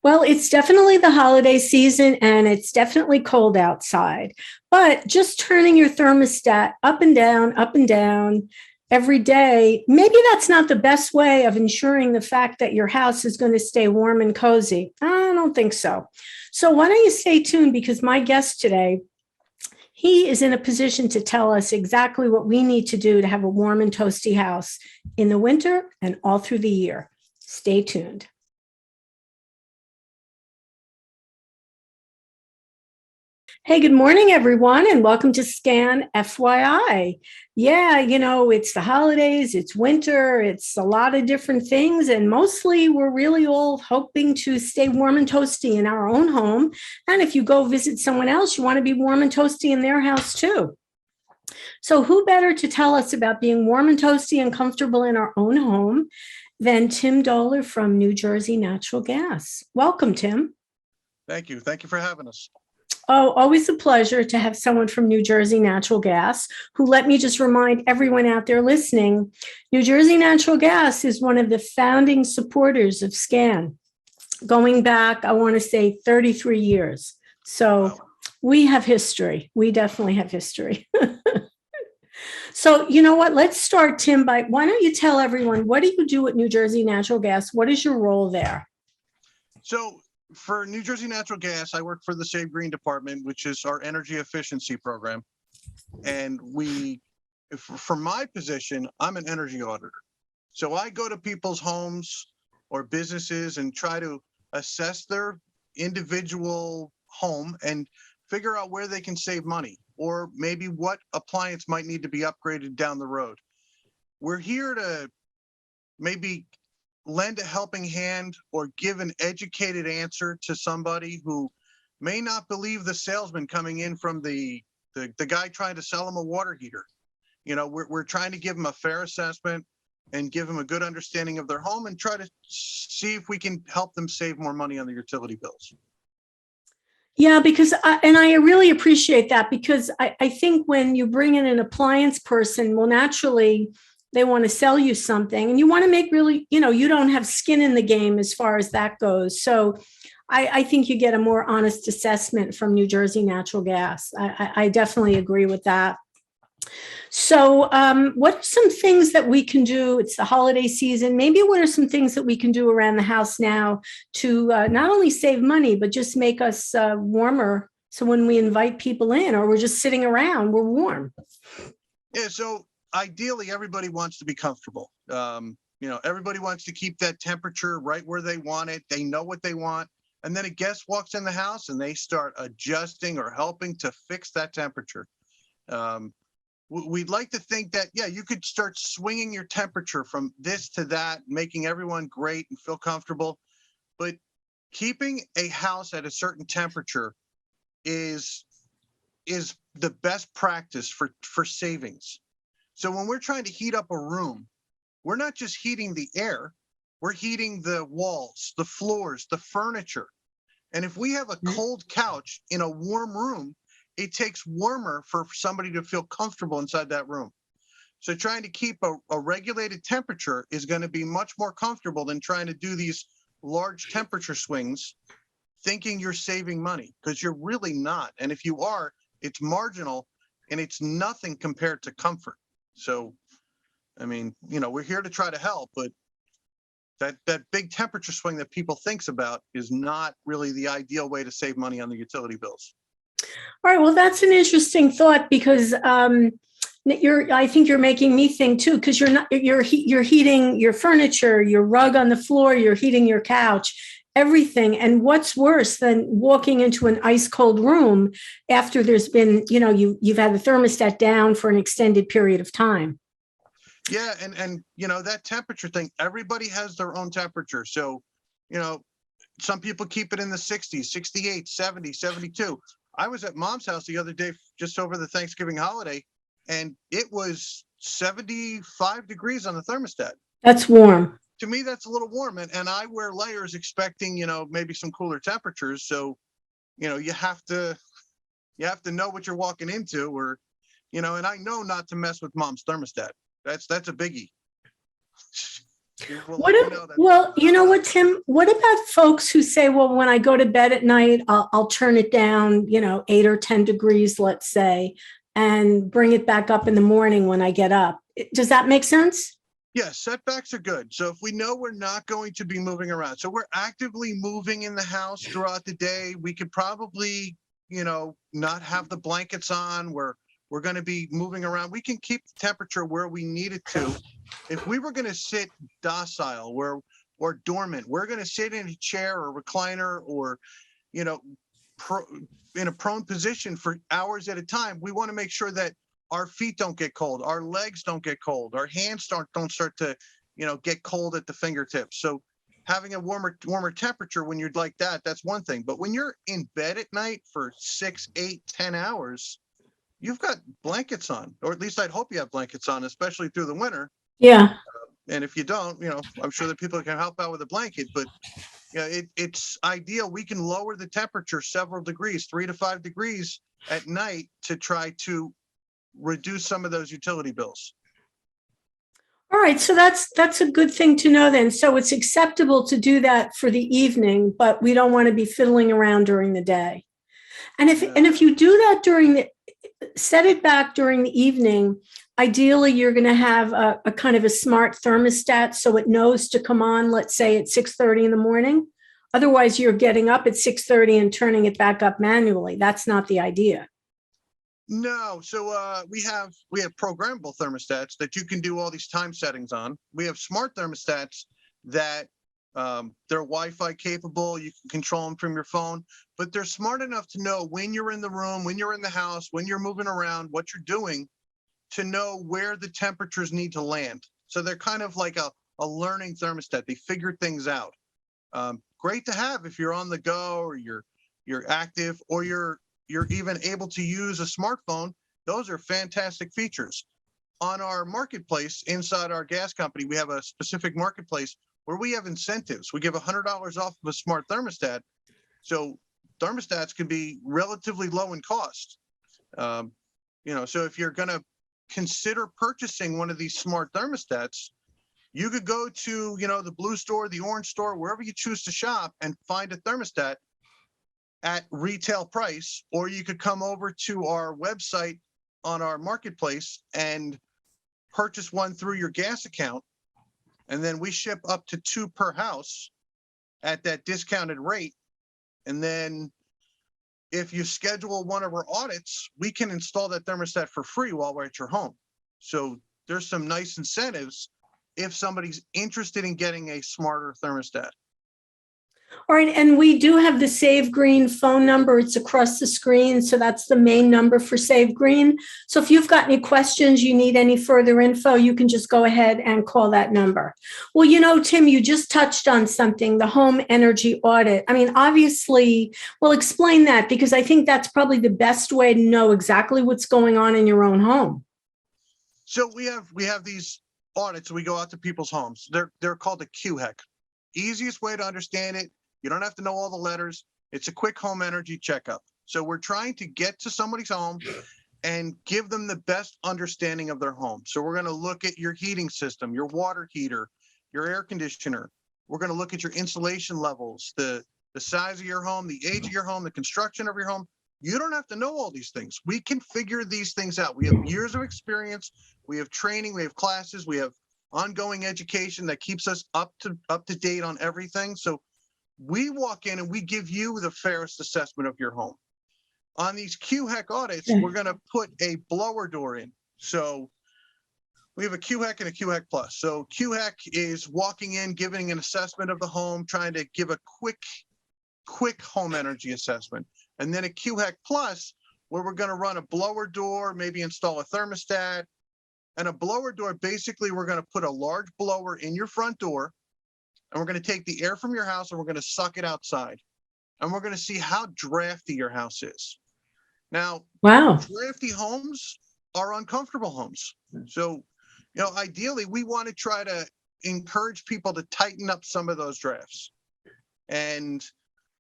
Well, it's definitely the holiday season and it's definitely cold outside. But just turning your thermostat up and down every day, maybe that's not the best way of ensuring the fact that your house is going to stay warm and cozy. I don't think so. So, why don't you stay tuned? Because my guest today, he is in a position to tell us exactly what we need to do to have a warm and toasty house in the winter and all through the year. Stay tuned. Hey, good morning, everyone, and welcome to Scan FYI. Yeah, it's the holidays, it's winter, it's a lot of different things, and mostly we're really all hoping to stay warm and toasty in our own home. And if you go visit someone else, you want to be warm and toasty in their house too. So, who better to tell us about being warm and toasty and comfortable in our own home than Tim Doerrler from New Jersey Natural Gas? Welcome, Tim. Thank you. Thank you for having us. Oh, always a pleasure to have someone from New Jersey Natural Gas, who, let me just remind everyone out there listening, New Jersey Natural Gas is one of the founding supporters of SCAN, going back, I want to say 33 years. So Wow. we have history. We definitely have history. So, you know what? Let's start, Tim, by why don't you tell everyone, what do you do at New Jersey Natural Gas? What is your role there? So for New Jersey Natural Gas, I work for the Save Green Department, which is our energy efficiency program. And for my position, I'm an energy auditor. So I go to people's homes or businesses and try to assess their individual home and figure out where they can save money, or maybe what appliance might need to be upgraded down the road. We're here to maybe lend a helping hand or give an educated answer to somebody who may not believe the salesman coming in from the guy trying to sell them a water heater. We're trying to give them a fair assessment and give them a good understanding of their home and try to see if we can help them save more money on their utility bills. Yeah, because I really appreciate that, because I think when you bring in an appliance person, well, naturally, they want to sell you something and you want to make really, you don't have skin in the game as far as that goes. So I think you get a more honest assessment from New Jersey Natural Gas. I definitely agree with that. So what are some things that we can do? It's the holiday season. Maybe what are some things that we can do around the house now to not only save money, but just make us warmer? So when we invite people in or we're just sitting around, we're warm. Yeah, so ideally, everybody wants to be comfortable. Everybody wants to keep that temperature right where they want it. They know what they want. And then a guest walks in the house and they start adjusting or helping to fix that temperature. We'd like to think that, yeah, you could start swinging your temperature from this to that, making everyone great and feel comfortable. But keeping a house at a certain temperature is the best practice for savings. So when we're trying to heat up a room, we're not just heating the air, we're heating the walls, the floors, the furniture. And if we have a cold couch in a warm room, it takes warmer for somebody to feel comfortable inside that room. So trying to keep a regulated temperature is going to be much more comfortable than trying to do these large temperature swings, thinking you're saving money, because you're really not. And if you are, it's marginal and it's nothing compared to comfort. So, I mean, we're here to try to help, but that big temperature swing that people thinks about is not really the ideal way to save money on the utility bills. All right. Well, that's an interesting thought, because I think you're making me think too, because you're heating your furniture, your rug on the floor, you're heating your couch, everything. And what's worse than walking into an ice cold room after there's been, you've had the thermostat down for an extended period of time. Yeah, and that temperature thing, everybody has their own temperature. So, some people keep it in the 60s, 68, 70, 72. I was at Mom's house the other day, just over the Thanksgiving holiday, and it was 75 degrees on the thermostat. That's warm. To me, that's a little warm. And I wear layers expecting, maybe some cooler temperatures. So, you have to know what you're walking into, or, and I know not to mess with Mom's thermostat. That's a biggie. We'll What let you if, know that. well, you know what, Tim, what about folks who say, well, when I go to bed at night, I'll turn it down, 8 or 10 degrees, let's say, and bring it back up in the morning when I get up. Does that make sense? Yeah, setbacks are good. So if we know we're not going to be moving around, so we're actively moving in the house throughout the day, we could probably, not have the blankets on. We're going to be moving around. We can keep the temperature where we need it to. If we were going to sit docile or dormant, we're going to sit in a chair or recliner or, you know, pro, in a prone position for hours at a time. We want to make sure that our feet don't get cold, our legs don't get cold, our hands don't start to, get cold at the fingertips. So having a warmer temperature when you're like that, that's one thing. But when you're in bed at night for 6, 8, 10 hours, you've got blankets on, or at least I'd hope you have blankets on, especially through the winter. Yeah. And if you don't, I'm sure that people can help out with a blanket, but it's ideal. We can lower the temperature several degrees, 3 to 5 degrees at night to try to reduce some of those utility bills. All right, so that's a good thing to know then. So it's acceptable to do that for the evening, but we don't want to be fiddling around during the day. And if you do that set it back during the evening, ideally you're going to have a kind of a smart thermostat so it knows to come on, let's say at 6:30 in the morning. Otherwise, you're getting up at 6:30 and turning it back up manually. That's not the idea. No, so we have programmable thermostats that you can do all these time settings on. We have smart thermostats that they're Wi-Fi capable. You can control them from your phone, but they're smart enough to know when you're in the room, when you're in the house, when you're moving around, what you're doing, to know where the temperatures need to land. So they're kind of like a learning thermostat. They figure things out. Great to have if you're on the go or you're active or you're even able to use a smartphone. Those are fantastic features. On our marketplace inside our gas company, we have a specific marketplace where we have incentives. We give $100 off of a smart thermostat. So thermostats can be relatively low in cost. So if you're going to consider purchasing one of these smart thermostats, you could go to, the blue store, the orange store, wherever you choose to shop and find a thermostat at retail price, or you could come over to our website on our marketplace and purchase one through your gas account. And then we ship up to 2 per house at that discounted rate. And then if you schedule one of our audits, we can install that thermostat for free while we're at your home. So there's some nice incentives if somebody's interested in getting a smarter thermostat. All right, and we do have the Save Green phone number. It's across the screen, so that's the main number for Save Green. So if you've got any questions, you need any further info, you can just go ahead and call that number. Well, Tim, you just touched on something, the home energy audit. I mean, obviously, well, explain that, because I think that's probably the best way to know exactly what's going on in your own home. So we have these audits. We go out to people's homes. They're called a QHEC. Easiest way to understand it. You don't have to know all the letters. It's a quick home energy checkup. So we're trying to get to somebody's home and give them the best understanding of their home. So we're going to look at your heating system, your water heater, your air conditioner. We're going to look at your insulation levels, the size of your home, the age of your home, the construction of your home. You don't have to know all these things. We can figure these things out. We have years of experience. We have training. We have classes. We have ongoing education that keeps us up to date on everything. So we walk in and we give you the fairest assessment of your home. On these QHEC audits, we're going to put a blower door in. So we have a QHEC and a QHEC Plus. So QHEC is walking in, giving an assessment of the home, trying to give a quick home energy assessment. And then a QHEC Plus, where we're going to run a blower door, maybe install a thermostat. And a blower door, basically, we're going to put a large blower in your front door, and we're going to take the air from your house and we're going to suck it outside. And we're going to see how drafty your house is. Now, wow, drafty homes are uncomfortable homes. So, ideally, we want to try to encourage people to tighten up some of those drafts. And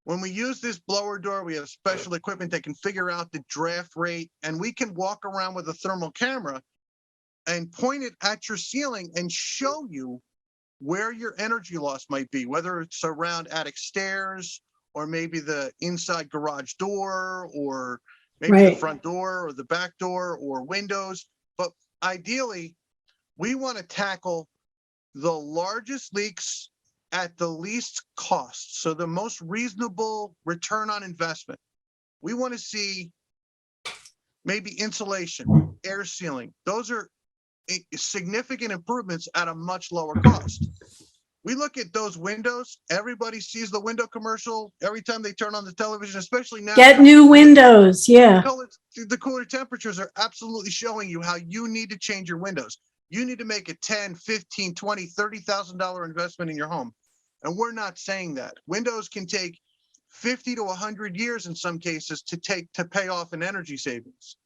when we use this blower door, we have special equipment that can figure out the draft rate, and we can walk around with a thermal camera and point it at your ceiling and show you where your energy loss might be, whether it's around attic stairs or maybe the inside garage door or maybe the Right. front door or the back door or windows. But ideally, we want to tackle the largest leaks at the least cost. So the most reasonable return on investment. We want to see maybe insulation, air sealing. Those are significant improvements at a much lower cost. We look at those windows. Everybody sees the window commercial every time they turn on the television, especially now. Get new windows. Yeah. The cooler temperatures are absolutely showing you how you need to change your windows. You need to make a 10, 15, 20, $30,000 investment in your home. And we're not saying that. Windows can take 50 to 100 years in some cases to pay off in energy savings.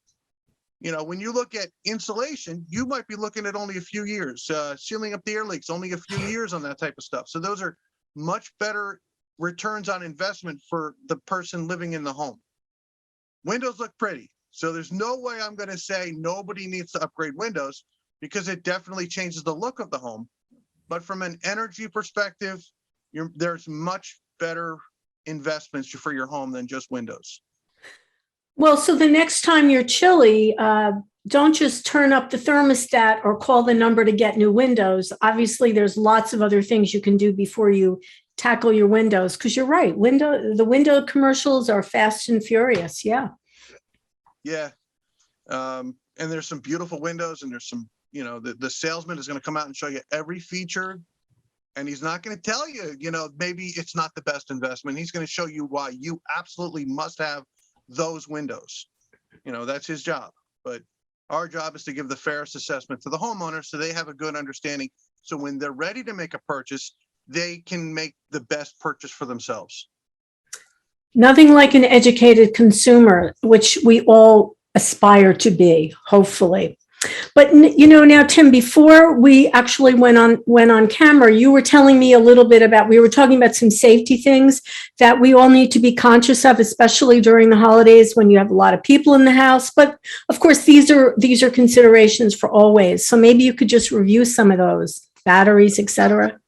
You know, when you look at insulation, you might be looking at only a few years. Sealing up the air leaks, only a few years on that type of stuff. So those are much better returns on investment for the person living in the home. Windows look pretty. So there's no way I'm going to say nobody needs to upgrade windows, because it definitely changes the look of the home. But from an energy perspective, there's much better investments for your home than just windows. Well, so the next time you're chilly, don't just turn up the thermostat or call the number to get new windows. Obviously, there's lots of other things you can do before you tackle your windows, because you're right. The window commercials are fast and furious. Yeah. Yeah. And there's some beautiful windows, and there's some, you know, the salesman is going to come out and show you every feature, and he's not going to tell you, you know, maybe it's not the best investment. He's going to show you why you absolutely must have those windows. You know, that's his job. But our job is to give the fairest assessment to the homeowner so they have a good understanding. So when they're ready to make a purchase, they can make the best purchase for themselves. Nothing like an educated consumer, which we all aspire to be, hopefully. But you know, now Tim, before we actually went on camera, you were telling me a little bit about, we were talking about some safety things that we all need to be conscious of, especially during the holidays when you have a lot of people in the house. But of course, these are considerations for always. So maybe you could just review some of those: batteries, etc.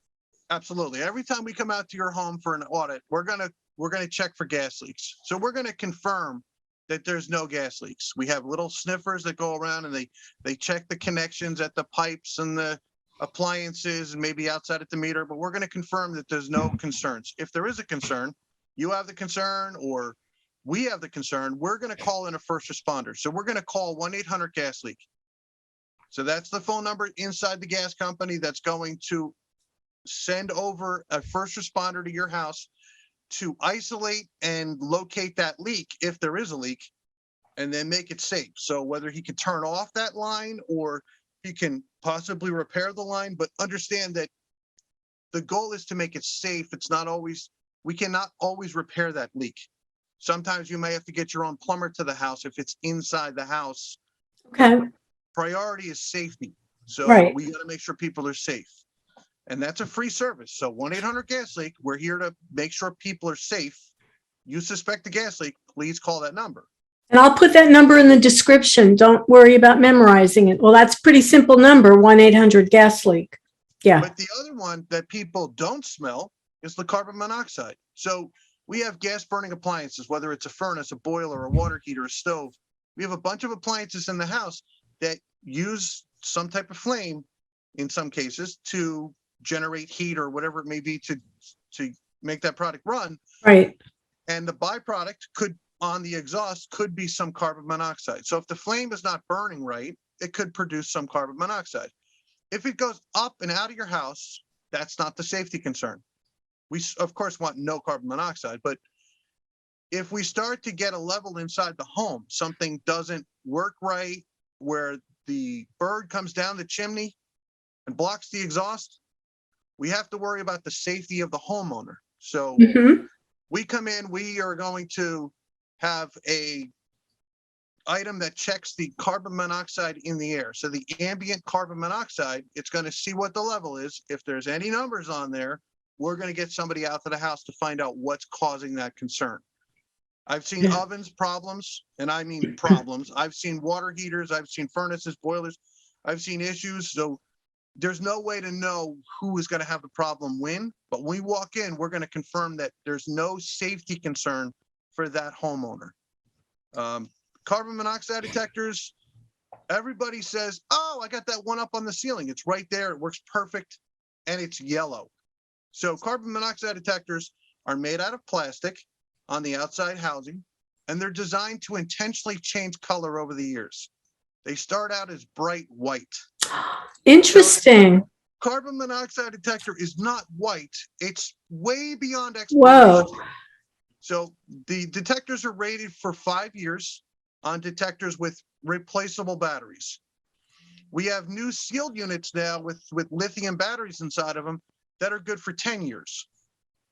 Absolutely. Every time we come out to your home for an audit, we're gonna check for gas leaks. So we're gonna confirm that there's no gas leaks. We have little sniffers that go around, and they check the connections at the pipes and the appliances and maybe outside at the meter, but we're going to confirm that there's no concerns. If there is a concern, you have the concern or we have the concern, we're going to call in a first responder. So we're going to call 1-800-GAS-LEAK. So that's the phone number inside the gas company that's going to send over a first responder to your house to isolate and locate that leak if there is a leak, and then make it safe. So whether he can turn off that line or he can possibly repair the line, but understand that the goal is to make it safe. It's not always, we cannot always repair that leak. Sometimes you may have to get your own plumber to the house if it's inside the house. Okay. Priority is safety. So Right. we got to make sure people are safe. And that's a free service. So 1-800-GAS-LEAK, we're here to make sure people are safe. You suspect a gas leak, please call that number. And I'll put that number in the description. Don't worry about memorizing it. Well, that's a pretty simple number, 1-800-GAS-LEAK. Yeah. But the other one that people don't smell is the carbon monoxide. So we have gas burning appliances, whether it's a furnace, a boiler, a water heater, a stove. We have a bunch of appliances in the house that use some type of flame, in some cases, to generate heat or whatever it may be to make that product run. Right. And the byproduct could, on the exhaust, could be some carbon monoxide. So if the flame is not burning right, it could produce some carbon monoxide. If it goes up and out of your house, that's not the safety concern. We, of course, want no carbon monoxide, but if we start to get a level inside the home, something doesn't work right, where the bird comes down the chimney and blocks the exhaust, we have to worry about the safety of the homeowner. So we come in, we are going to have a item that checks the carbon monoxide in the air. So the ambient carbon monoxide, it's going to see what the level is. If there's any numbers on there, we're going to get somebody out to the house to find out what's causing that concern. I've seen ovens problems, and I mean problems. I've seen water heaters, I've seen furnaces, boilers, I've seen issues. So there's no way to know who is going to have the problem when, but when we walk in, we're going to confirm that there's no safety concern for that homeowner. Carbon monoxide detectors, everybody says, oh, I got that one up on the ceiling. It's right there. It works perfect. And it's yellow. So carbon monoxide detectors are made out of plastic on the outside housing, and they're designed to intentionally change color over the years. They start out as bright white. Interesting. So carbon monoxide detector is not white. It's way beyond expiration. Whoa. So the detectors are rated for 5 years on detectors with replaceable batteries. We have new sealed units now with lithium batteries inside of them that are good for 10 years.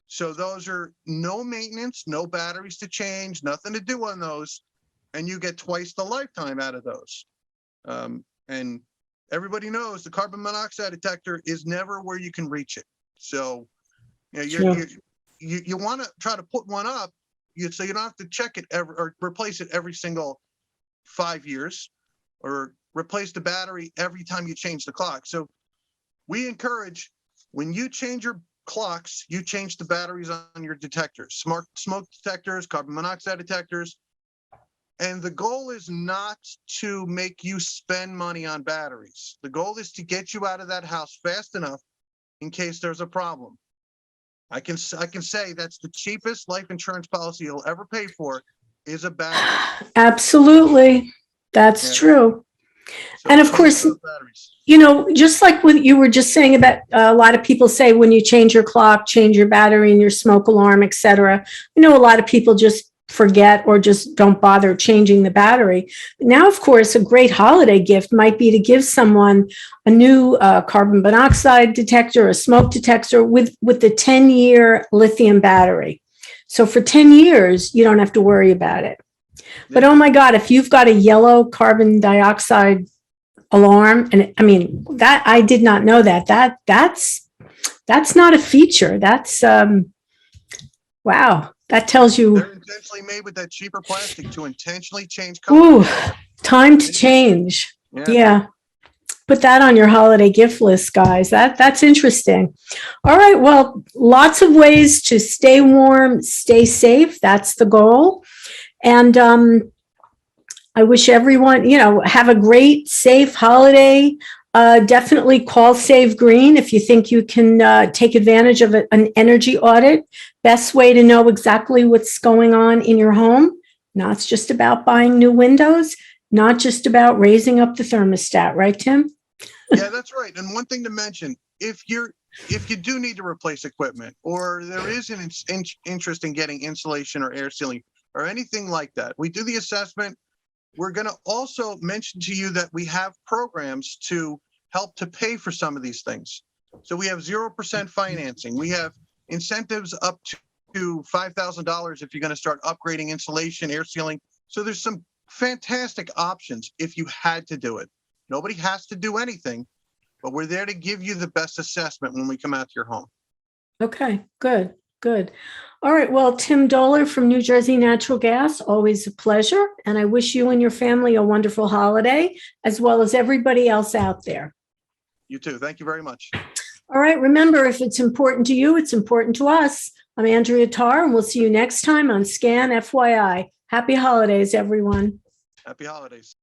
So those are no maintenance, no batteries to change, nothing to do on those. And you get twice the lifetime out of those. And everybody knows the carbon monoxide detector is never where you can reach it. So you want to try to put one up so you don't have to check it or replace it every single 5 years or replace the battery every time you change the clock. So we encourage, when you change your clocks, you change the batteries on your detectors, smart smoke detectors, carbon monoxide detectors. And the goal is not to make you spend money on batteries. The goal is to get you out of that house fast enough in case there's a problem. I can say that's the cheapest life insurance policy you'll ever pay for is a battery. Absolutely. That's true. So And of course, just like what you were just saying about a lot of people say when you change your clock, change your battery and your smoke alarm, etc. A lot of people just forget or just don't bother changing the battery. Now, of course, a great holiday gift might be to give someone a new carbon monoxide detector, a smoke detector with the 10-year lithium battery. So for 10 years, you don't have to worry about it. But oh my God, if you've got a yellow carbon dioxide alarm, and I mean that I did not know that's not a feature. That's wow. That tells you they're intentionally made with that cheaper plastic to intentionally change color. Ooh, time to change. Yeah. Put that on your holiday gift list, guys. That's interesting. All right. Well, lots of ways to stay warm, stay safe. That's the goal. And I wish everyone, have a great, safe holiday. Definitely call Save Green if you think you can take advantage of an energy audit. Best way to know exactly what's going on in your home. Not just about buying new windows, not just about raising up the thermostat, right, Tim? Yeah, that's right. And one thing to mention, if you do need to replace equipment, or there is an interest in getting insulation or air sealing or anything like that, we do the assessment. We're going to also mention to you that we have programs to help to pay for some of these things. So we have 0% financing. We have incentives up to $5,000 if you're going to start upgrading insulation, air sealing. So there's some fantastic options if you had to do it. Nobody has to do anything, but we're there to give you the best assessment when we come out to your home. Okay, good. Good. All right. Well, Tim Doerrler from New Jersey Natural Gas, always a pleasure. And I wish you and your family a wonderful holiday, as well as everybody else out there. You too. Thank you very much. All right. Remember, if it's important to you, it's important to us. I'm Andrea Tarr, and we'll see you next time on Scan FYI. Happy holidays, everyone. Happy holidays.